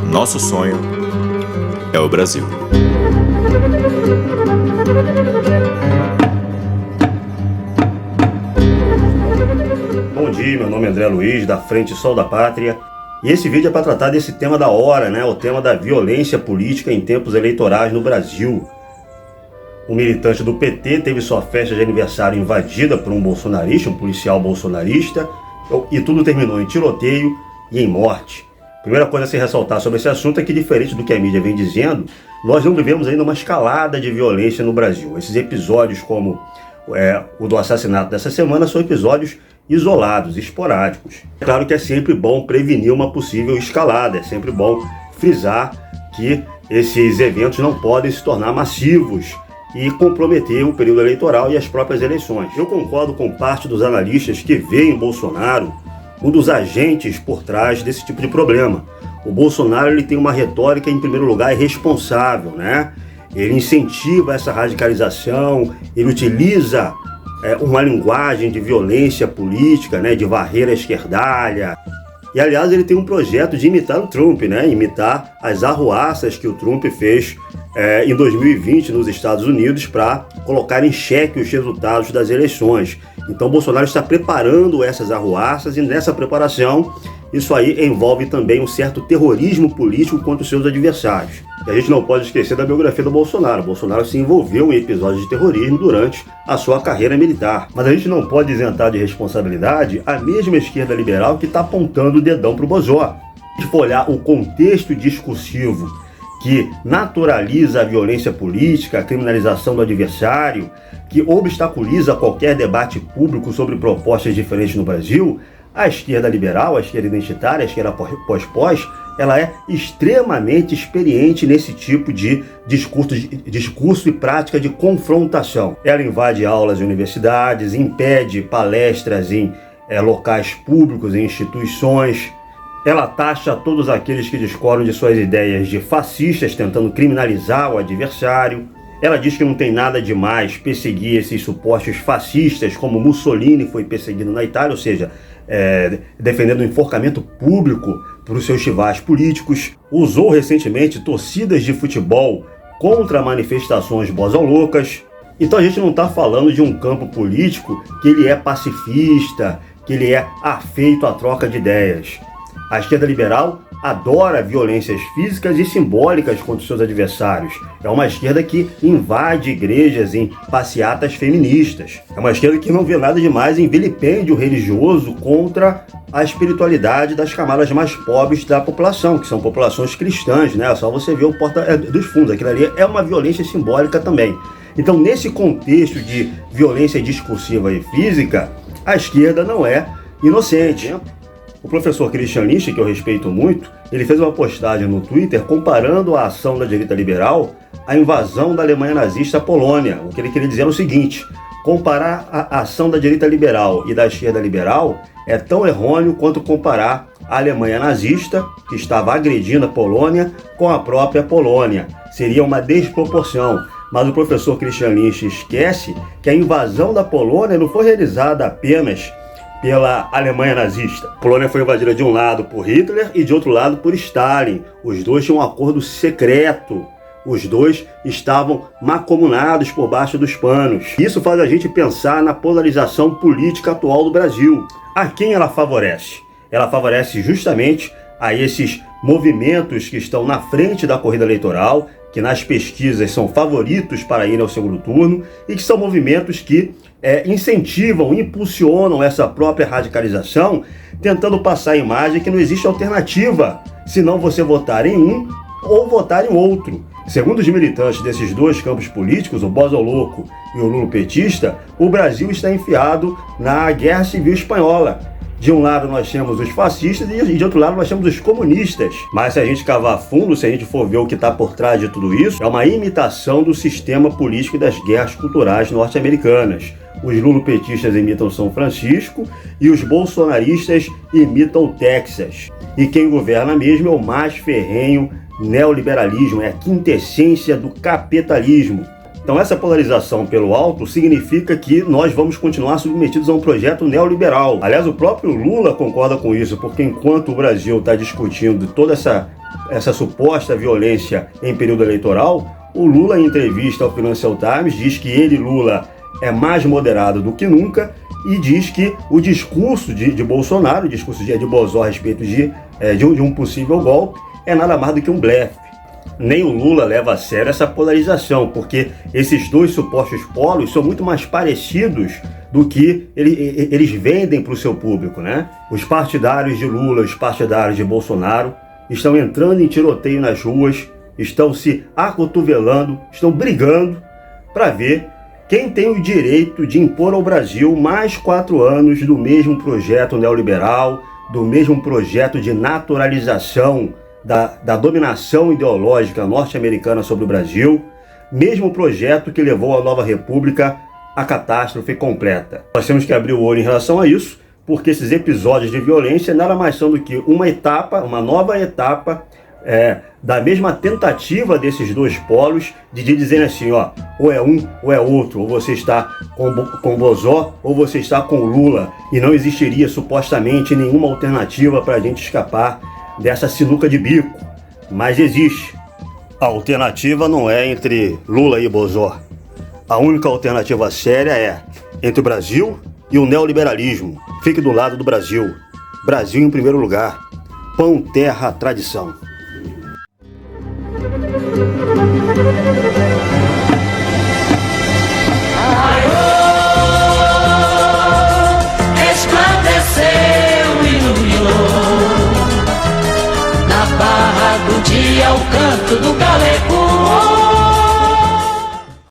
Nosso sonho é o Brasil. Bom dia, meu nome é André Luiz, da Frente Sol da Pátria. E esse vídeo é para tratar desse tema da hora, né? O tema da violência política em tempos eleitorais no Brasil. Um militante do PT teve sua festa de aniversário invadida por um bolsonarista, um policial bolsonarista, e tudo terminou em tiroteio e em morte. Primeira coisa a se ressaltar sobre esse assunto é que, diferente do que a mídia vem dizendo, nós não vivemos ainda uma escalada de violência no Brasil. Esses episódios, como o do assassinato dessa semana, são episódios isolados, esporádicos. É claro que é sempre bom prevenir uma possível escalada, é sempre bom frisar que esses eventos não podem se tornar massivos e comprometer o período eleitoral e as próprias eleições. Eu concordo com parte dos analistas que veem Bolsonaro um dos agentes por trás desse tipo de problema. O Bolsonaro ele tem uma retórica, em primeiro lugar, irresponsável, né? Ele incentiva essa radicalização, ele utiliza uma linguagem de violência política, né? De varrer a esquerdalha. E, aliás, ele tem um projeto de imitar o Trump, né? Imitar as arruaças que o Trump fez em 2020 nos Estados Unidos para colocar em xeque os resultados das eleições. Então Bolsonaro está preparando essas arruaças e nessa preparação isso aí envolve também um certo terrorismo político contra os seus adversários. E a gente não pode esquecer da biografia do Bolsonaro. Bolsonaro se envolveu em episódios de terrorismo durante a sua carreira militar. Mas a gente não pode isentar de responsabilidade a mesma esquerda liberal que está apontando o dedão para o Bozó. Se for olhar o contexto discursivo que naturaliza a violência política, a criminalização do adversário, que obstaculiza qualquer debate público sobre propostas diferentes no Brasil, a esquerda liberal, a esquerda identitária, a esquerda pós-pós, ela é extremamente experiente nesse tipo de discurso e prática de confrontação. Ela invade aulas e universidades, impede palestras em locais públicos, em instituições. Ela taxa todos aqueles que discordam de suas ideias de fascistas, tentando criminalizar o adversário. Ela diz que não tem nada demais perseguir esses supostos fascistas, como Mussolini foi perseguido na Itália, ou seja, defendendo o enforcamento público para os seus rivais políticos. Usou recentemente torcidas de futebol contra manifestações bozoloucas. Então a gente não está falando de um campo político que ele é pacifista, que ele é afeito à troca de ideias. A esquerda liberal adora violências físicas e simbólicas contra os seus adversários. É uma esquerda que invade igrejas em passeatas feministas. É uma esquerda que não vê nada demais em vilipêndio religioso contra a espiritualidade das camadas mais pobres da população, que são populações cristãs, né? Só você ver o Porta dos Fundos. Aquilo ali é uma violência simbólica também. Então, nesse contexto de violência discursiva e física, a esquerda não é inocente. O professor Christian Lynch, que eu respeito muito, ele fez uma postagem no Twitter comparando a ação da direita liberal à invasão da Alemanha nazista à Polônia. O que ele queria dizer é o seguinte: comparar a ação da direita liberal e da esquerda liberal é tão errôneo quanto comparar a Alemanha nazista, que estava agredindo a Polônia, com a própria Polônia. Seria uma desproporção. Mas o professor Christian Lynch esquece que a invasão da Polônia não foi realizada apenas pela Alemanha nazista. A Polônia foi invadida de um lado por Hitler e de outro lado por Stalin. Os dois tinham um acordo secreto. Os dois estavam mancomunados por baixo dos panos. Isso faz a gente pensar na polarização política atual do Brasil. A quem ela favorece? Ela favorece justamente a esses movimentos que estão na frente da corrida eleitoral, que nas pesquisas são favoritos para ir ao segundo turno e que são movimentos que incentivam, impulsionam essa própria radicalização, tentando passar a imagem que não existe alternativa, senão você votar em um ou votar em outro. Segundo os militantes desses dois campos políticos, o bozoloco e o lulopetista, o Brasil está enfiado na Guerra Civil Espanhola. De um lado nós temos os fascistas e de outro lado nós temos os comunistas. Mas se a gente cavar fundo, se a gente for ver o que está por trás de tudo isso, é uma imitação do sistema político e das guerras culturais norte-americanas. Os lulopetistas imitam São Francisco e os bolsonaristas imitam o Texas. E quem governa mesmo é o mais ferrenho neoliberalismo, é a quintessência do capitalismo. Então essa polarização pelo alto significa que nós vamos continuar submetidos a um projeto neoliberal. Aliás, o próprio Lula concorda com isso, porque enquanto o Brasil está discutindo toda essa suposta violência em período eleitoral, o Lula, em entrevista ao Financial Times, diz que ele, Lula, é mais moderado do que nunca e diz que o discurso de Bolsonaro, o discurso de Bozó a respeito de um possível golpe, é nada mais do que um blefe. Nem o Lula leva a sério essa polarização, porque esses dois supostos polos são muito mais parecidos do que eles vendem para o seu público, né? Os partidários de Lula, os partidários de Bolsonaro estão entrando em tiroteio nas ruas, estão se acotovelando, estão brigando para ver quem tem o direito de impor ao Brasil mais 4 anos do mesmo projeto neoliberal, do mesmo projeto de naturalização da dominação ideológica norte-americana sobre o Brasil, mesmo projeto que levou a nova república à catástrofe completa. Nós temos que abrir o olho em relação a isso, porque esses episódios de violência nada mais são do que uma nova etapa da mesma tentativa desses dois polos de dizerem assim, ó, ou é um ou é outro, ou você está com Bozó ou você está com Lula, e não existiria supostamente nenhuma alternativa para a gente escapar dessa sinuca de bico, mas existe. A alternativa não é entre Lula e Bozó. A única alternativa séria é entre o Brasil e o neoliberalismo. Fique do lado do Brasil. Brasil em primeiro lugar. Pão, terra, tradição.